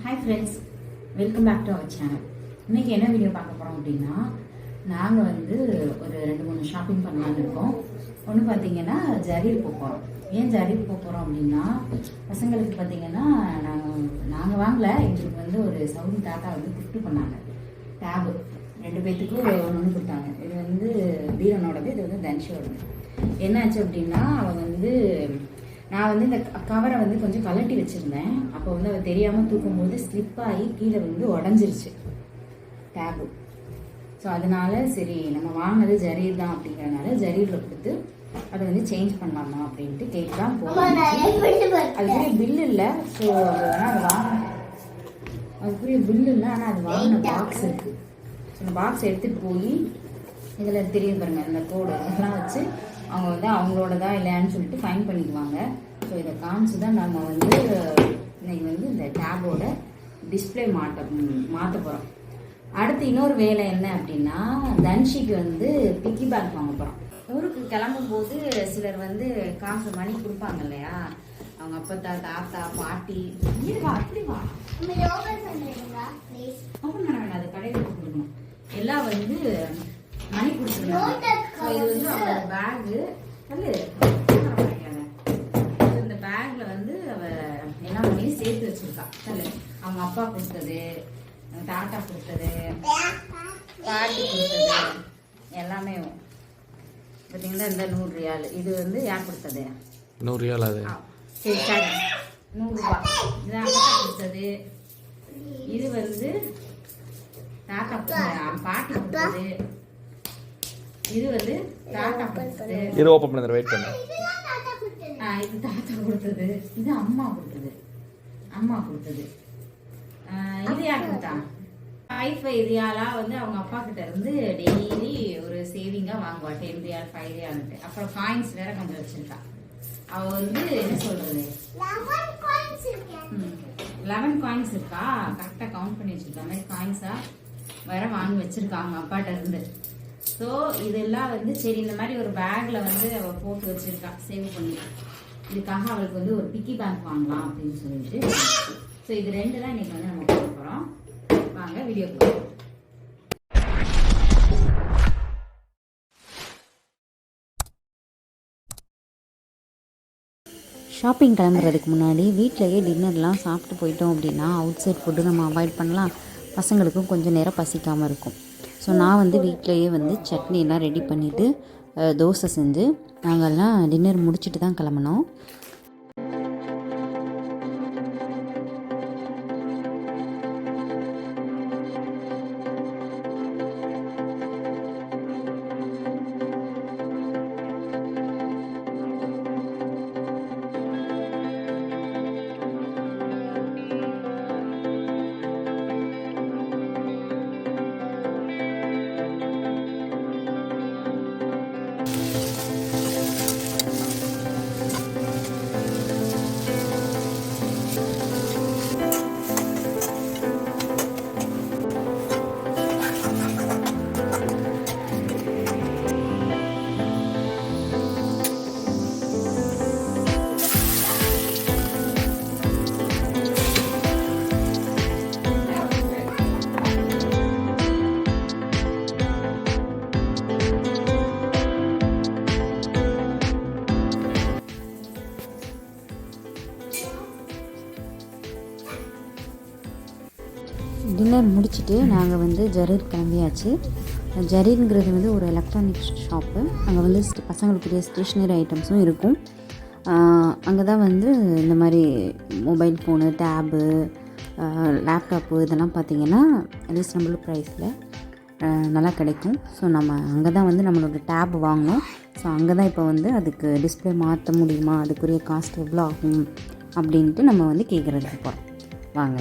Hi friends, welcome back to our channel. இன்றைக்கி என்ன video பார்க்க போகிறோம் அப்படின்னா, நாங்கள் வந்து ஒரு 2-3 ஷாப்பிங் பண்ணலான்னு இருக்கோம். ஒன்று பார்த்தீங்கன்னா ஜரீர் போக போகிறோம். ஏன் ஜரீர் போக போகிறோம் அப்படின்னா, பசங்களுக்கு பார்த்தீங்கன்னா நாங்கள் வாங்கலை, எங்களுக்கு வந்து ஒரு சவுதி தாத்தா வந்து கிஃப்ட் பண்ணாங்க. டேபு 2 பேர்த்துக்கும் ஒன்று கொடுத்தாங்க. இது வந்து தீரனோடது, இது வந்து தன்ஷியோடது. என்னாச்சு அப்படின்னா, அவங்க வந்து நான் வந்து இந்த கவரை வந்து கொஞ்சம் கலட்டி வச்சுருந்தேன். அப்போ வந்து அவள் தெரியாமல் தூக்கும்போது ஸ்லிப் ஆகி கீழே வந்து உடஞ்சிருச்சு டேபு. ஸோ அதனால சரி, நம்ம வாங்கினது ஜரீர் தான் அப்படிங்கிறதுனால ஜரீரில் கொடுத்து அதை வந்து சேஞ்ச் பண்ணலாமா அப்படின்ட்டு கேட்கலாம் போகிறோம். அதுக்குரிய பில் இல்லை. ஸோ அது வாங்க அதுக்குரிய பில் இல்லை, ஆனால் அது வாங்கின பாக்ஸ் இருக்குது. ஸோ அந்த பாக்ஸ் எடுத்துகிட்டு போய் இதில் தெரியும் பாருங்கள், இந்த கோடு இதெல்லாம் வச்சு அவங்க வந்து அவங்களோட தான் இல்லையான்னு சொல்லிட்டு ஃபைன் பண்ணிக்குவாங்க. ஸோ இதை காமிச்சு தான் நம்ம வந்து இன்னைக்கு வந்து இந்த டேபோட டிஸ்பிளே மாற்ற போகிறோம். அடுத்து இன்னொரு வேலை என்ன அப்படின்னா, தன்ஷிக்கு வந்து பிக்கி பேக் வாங்க போகிறோம். ஊருக்கு கிளம்பும் போது சிலர் வந்து காசு மணி கொடுப்பாங்க இல்லையா, அவங்க அப்பத்தா தாத்தா பாட்டி. அப்படி வா, ஓப்பன் பண்ண வேண்டாம், அது கடையில் கொடுக்கணும். எல்லாம் வந்து மணி கொடுத்துருந்தாங்க. இது வந்து அவளோட பேகு. இந்த பேக்ல வந்து அவ எல்லா மணியும் சேர்த்து வச்சிருக்கா. அவங்க அப்பா கொடுத்தது, தாத்தா கொடுத்தது, பாட்டி கொடுத்தது எல்லாமே பார்த்தீங்கன்னா இந்த 100 ரியால். இது வந்து யார் கொடுத்தது? 100 ரியால். அது சரி சரி, 100 ரூபாய். இது அப்பா கொடுத்தது. இது வந்து தாத்தா கொடுத்தது, பாட்டி கொடுத்தது. இது வந்து தாத்தா கொடுத்தது. இது ஓபன் பண்ணி வெயிட் பண்ணு. இது தாத்தா கொடுத்தது. இது அம்மா கொடுத்தது. அம்மா கொடுத்தது. இது யார் கொடுத்தா? 5 ரியாலா வந்து அவங்க அப்பா கிட்ட இருந்து டெய்லி ஒரு சேவிங்கா வாங்குவா. 10 ரியால் 5 ரியால்ட்டு. அப்புறம் காயின்ஸ் வேற கொஞ்சம் வச்சிருக்கா. அவ வந்து என்ன சொல்றது, 11 காயின்ஸ் இருக்கா. கரெக்டா கவுண்ட் பண்ணி வச்சிருக்கா. மாதிரி காயின்ஸா வேற வாங்கி வச்சிருக்கா அவங்க அப்பாட்ட இருந்து. ஸோ இதெல்லாம் வந்து சரி, இந்த மாதிரி ஒரு பேக்ல வந்து அவள் போட்டு வச்சிருக்கா, சேவ் பண்ணி. இதுக்காக அவளுக்கு வந்து ஒரு பிக்கி பேக் வாங்கலாம் அப்படின்னு சொல்லிட்டு. ஸோ இது 2 தான் இன்னைக்கு வந்து நம்ம போட போகிறோம். வாங்க வீடியோக்கு போகிறோம். ஷாப்பிங் கிளம்புறதுக்கு முன்னாடி வீட்டிலையே டின்னர்லாம் சாப்பிட்டு போயிட்டோம் அப்படின்னா அவுட் சைட் ஃபுட்டு நம்ம அவாய்ட் பண்ணலாம். பசங்களுக்கும் கொஞ்சம் நேரம் பசிக்காமல் இருக்கும். ஸோ நான் வந்து வீட்டிலையே வந்து சட்னியெல்லாம் ரெடி பண்ணிவிட்டு தோசை செஞ்சு நாங்கள்லாம் டின்னர் முடிச்சுட்டு தான் கிளம்பினோம். டின்னர் முடிச்சுட்டு நாங்கள் வந்து ஜரீர் கிளம்பியாச்சு. ஜரீருங்கிறது வந்து ஒரு எலக்ட்ரானிக்ஸ் ஷாப்பு. அங்கே வந்து பசங்களுக்குரிய ஸ்டேஷ்னரி ஐட்டம்ஸும் இருக்கும். அங்கே தான் வந்து இந்த மாதிரி மொபைல் ஃபோனு, டேபு, லேப்டாப்பு இதெல்லாம் பார்த்திங்கன்னா ரீசனபிள் ப்ரைஸில் நல்லா கிடைக்கும். ஸோ நம்ம அங்கே தான் வந்து நம்மளோட டேப் வாங்கினோம். ஸோ அங்கே தான் இப்போ வந்து அதுக்கு டிஸ்பிளே மாற்ற முடியுமா, அதுக்குரிய காஸ்ட் எவ்வளோ ஆகும் அப்படின்ட்டு நம்ம வந்து கேட்குறதுக்கு போகிறோம். வாங்க.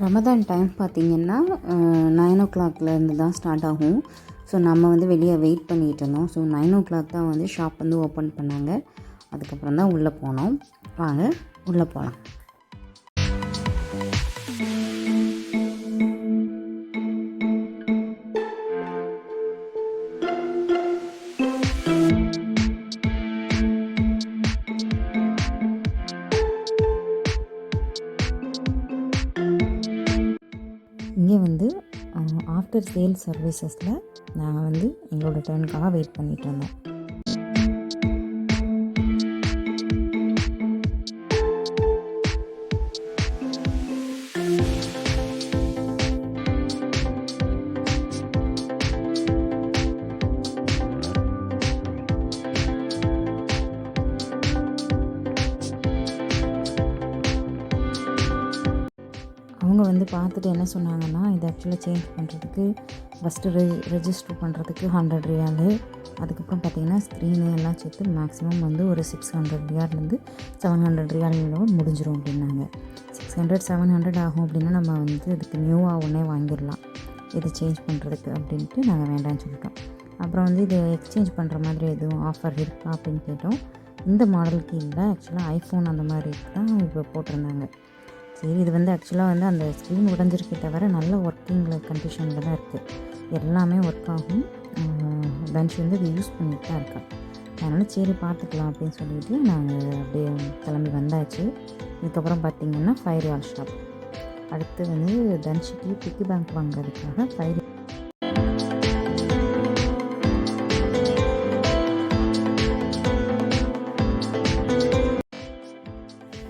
ரமதான் டைம் பார்த்திங்கன்னா 9 o'clockலேருந்து தான் ஸ்டார்ட் ஆகும். ஸோ நம்ம வந்து வெளியே வெயிட் பண்ணிகிட்டு இருந்தோம். ஸோ 9 o'clock தான் வந்து ஷாப் வந்து ஓப்பன் பண்ணாங்க. அதுக்கப்புறம் தான் உள்ளே போனோம். வாங்க உள்ளே போகலாம். இங்கே வந்து ஆஃப்டர் சேல் சர்வீசஸில் நாங்கள் வந்து எங்களோட டர்னுக்காக வெயிட் பண்ணிகிட்டு இருந்தோம். அவங்க வந்து பார்த்துட்டு என்ன சொன்னாங்கன்னா, இது ஆக்சுவலாக சேஞ்ச் பண்ணுறதுக்கு ஃபஸ்ட்டு ரெஜிஸ்டர் பண்ணுறதுக்கு 100 ரியாலு, அதுக்கப்புறம் பார்த்திங்கன்னா ஸ்க்ரீனு எல்லாம் சேர்த்து மேக்ஸிமம் வந்து ஒரு 600 ரியால்லேருந்து 700 ரியாலோட முடிஞ்சிடும் அப்படின்னாங்க. 600-700 ஆகும் அப்படின்னா நம்ம வந்து இதுக்கு நியூவாக ஒன்றே வாங்கிடலாம் இது சேஞ்ச் பண்ணுறதுக்கு அப்படின்ட்டு நாங்கள் வேண்டாம்னு சொல்லிட்டோம். அப்புறம் வந்து இது எக்ஸ்சேஞ்ச் பண்ணுற மாதிரி எதுவும் ஆஃபர் இருக்கா அப்படின்னு கேட்டோம். இந்த மாடலுக்கு இல்லை, ஆக்சுவலாக ஐஃபோன் அந்த மாதிரி தான் இப்போ போட்டிருந்தாங்க. சரி, இது வந்து ஆக்சுவலாக வந்து அந்த ஸ்க்ரீன் உடஞ்சிருக்கே தவிர நல்ல ஒர்க்கிங்கில் கண்டிஷனில் தான் இருக்குது. எல்லாமே ஒர்க் ஆகும். பெஞ்ச் வந்து இது யூஸ் பண்ணிட்டு தான் இருக்கேன். அதனால் சரி பார்த்துக்கலாம் அப்படின்னு சொல்லிட்டு நாங்கள் அப்படியே கிளம்பி வந்தாச்சு. இதுக்கப்புறம் பார்த்திங்கன்னா 5 ரியால் ஷாப். அடுத்து வந்து தன்ஷிக்கு பிக்கி பேங்க் வாங்குறதுக்காக 5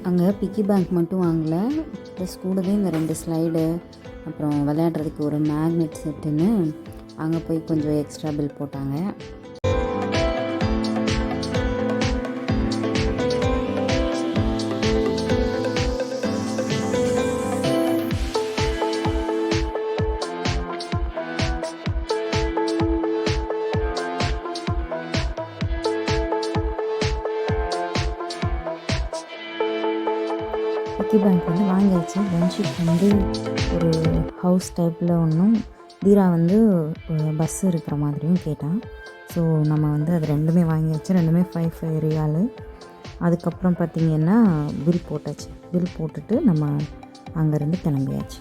அங்கே பிக்கி பேங்க் மட்டும் வாங்கலை, ப்ளஸ் கூடவே இந்த 2 ஸ்லைடு, அப்புறம் விளையாடுறதுக்கு ஒரு மேக்னெட் செட்டுன்னு அங்கே போய் கொஞ்சம் எக்ஸ்ட்ரா பில் போட்டாங்க. பிக்கி பேங்க் வந்து வாங்கியாச்சு. பென்ஷீட் வந்து ஒரு ஹவுஸ் டைப்பில் ஒன்றும், தீரா வந்து பஸ் இருக்கிற மாதிரியும் கேட்டான். ஸோ நம்ம வந்து அது ரெண்டுமே வாங்கியாச்சு. ரெண்டுமே 5 ரியாலு. அதுக்கப்புறம் பார்த்திங்கன்னா பில் போட்டாச்சு. பில் போட்டுட்டு நம்ம அங்கேருந்து கிளம்பியாச்சு.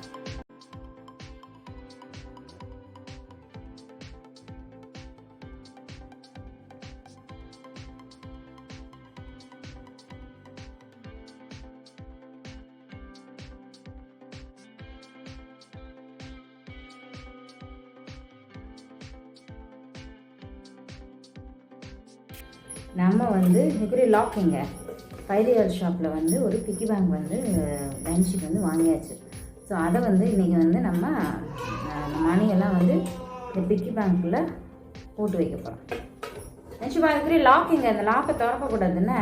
நம்ம வந்து இப்படி லாக்கிங்க 5 ரியால் ஷாப்பில் வந்து ஒரு பிக்கி பேங்க் வந்து பென்ஷீட் வந்து வாங்கியாச்சு. ஸோ அதை வந்து இன்றைக்கி வந்து நம்ம மணியெல்லாம் வந்து இந்த பிக்கி பேங்க்கில் போட்டு வைக்க போகிறோம். பென்ஷி இப்படி லாக்கிங்க, இந்த லாக்கை திறக்கக்கூடாதுன்னு.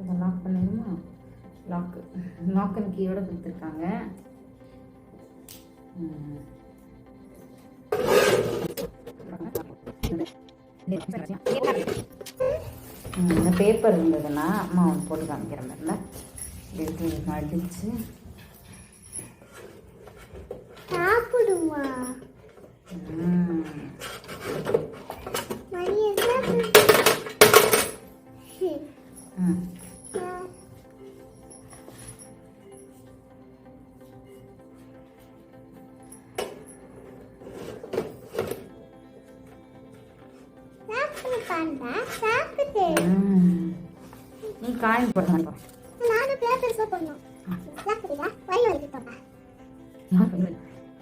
இதை லாக் பண்ணணுமா? லாக்கன் கீயோட கொடுத்துருக்காங்க. இந்த பேப்பர் இருந்ததுன்னா அம்மா ஒன்று போட்டு காமிக்கிற மாதிரில எப்படி மடிச்சு சாப்பிடுமா? நீ காயின் போட மாட்டோம். நானும் பேப்பர் சோப் பண்ணணும். சாப்பிடுறீங்களா? வயிறு வலிக்குதுப்பா.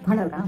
பணம் இருக்கா?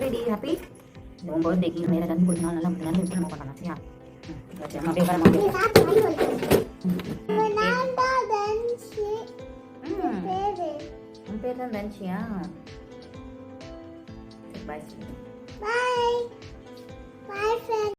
ரெடி ஹாப்பி உன் பர்த்டேக்கு மேலே தந்து போட்டு நாள் நல்லா நல்ல விஷயம் நம்ம பண்ணலாம் சரியா அப்படியே வரமா நீ சாப்பிட்டு வழி வலிக்குது. Banana Danshi. பேரு. உன் பேர் தான் தன்ஷியா பாய்